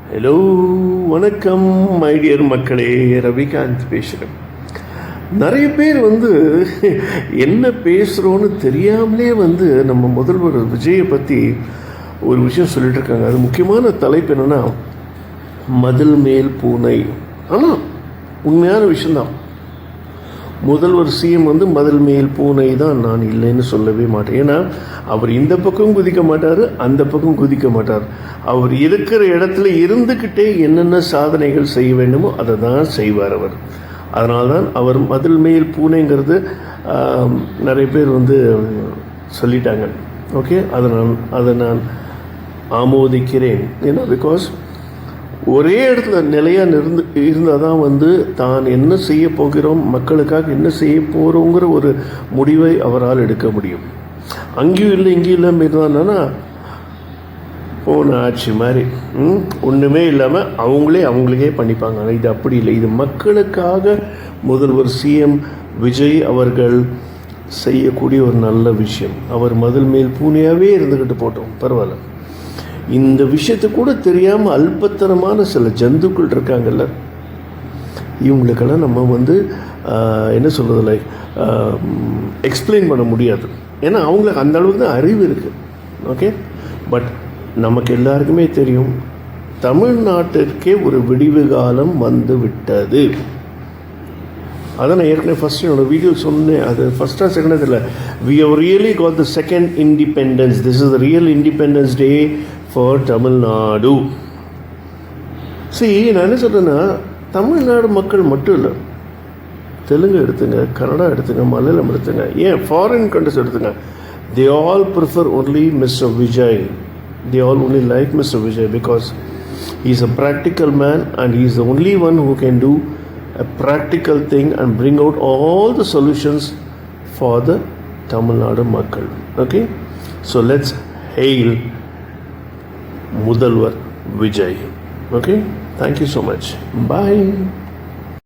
Hello, வணக்கம் my dear மக்களே. ரவிகாந்த் பேசுகிறேன். நிறைய பேர் என்ன பேசுகிறோன்னு தெரியாமலே நம்ம முதல்வர் விஜயை பற்றி ஒரு விஷயம் சொல்லிட்டு இருக்காங்க. அது முக்கியமான தலைப்பு என்னென்னா மதில் மேல் பூனை. ஆனால் உண்மையான விஷயந்தான். முதல்வர் சிஎம் மதில் மேல் பூனை தான், நான் இல்லைன்னு சொல்லவே மாட்டேன். ஏன்னா அவர் இந்த பக்கம் குதிக்க மாட்டார், அந்த பக்கம் குதிக்க மாட்டார். அவர் இருக்கிற இடத்துல இருந்துக்கிட்டே என்னென்ன சாதனைகள் செய்ய வேண்டுமோ அதை தான் செய்வார் அவர். அதனால தான் அவர் மதில் மேல் பூனைங்கிறது நிறைய பேர் சொல்லிட்டாங்க. ஓகே, அதை நான் ஆமோதிக்கிறேன். ஏன்னா பிகாஸ் ஒரே இடத்துல நிலையாக இருந்தால் தான் தான் என்ன செய்ய போகிறோம், மக்களுக்காக என்ன செய்ய போகிறோங்கிற ஒரு முடிவை அவரால் எடுக்க முடியும். அங்கேயும் இல்லை இங்கேயும் இல்லாமல் இருந்தாங்கன்னா போன ஆட்சி மாதிரி ஒன்றுமே இல்லாமல் அவங்களுக்கே பண்ணிப்பாங்க. ஆனால் இது அப்படி இல்லை. இது மக்களுக்காக முதல்வர் சிஎம் விஜய் அவர்கள் செய்யக்கூடிய ஒரு நல்ல விஷயம். அவர் மதில் மேல் பூனையாகவே இருந்துக்கிட்டு போட்டோம், பரவாயில்ல. இந்த விஷயத்தை கூட தெரியாமல் அல்பத்தனமான சில ஜந்துக்கள் இருக்காங்கல்ல, இவங்களுக்கெல்லாம் நம்ம என்ன சொல்கிறது, லைக் எக்ஸ்பிளைன் பண்ண முடியாது. ஏன்னா அவங்களுக்கு அந்த அளவுக்கு தான் அறிவு இருக்குது. ஓகே, பட் நமக்கு எல்லாருக்குமே தெரியும், தமிழ்நாட்டிற்கே ஒரு விடிவு காலம் வந்து விட்டது. அதை நான் ஏற்கனவே ஃபஸ்ட் என்னோடய வீடியோ சொன்னேன். அது ஃபஸ்ட்டாக செகண்டாக இல்லை. We have really got the second independence. This is the real independence day for Tamil Nadu. நான் என்ன சொல்கிறேன்னா, தமிழ்நாடு மக்கள் மட்டும் இல்லை, தெலுங்கு எடுத்துங்க, கன்னடா எடுத்துங்க, மலையாளம் எடுத்துங்க, ஏன் ஃபாரின் கண்ட்ரிஸ் எடுத்துங்க, they all prefer only Mr. Vijay. They all only like Mr. Vijay because he is a practical man and he is the only one who can do a practical thing and bring out all the solutions for the Tamil Nadu makkal. Okay, so let's hail Mudalwar Vijay. Okay, thank you so much. Bye.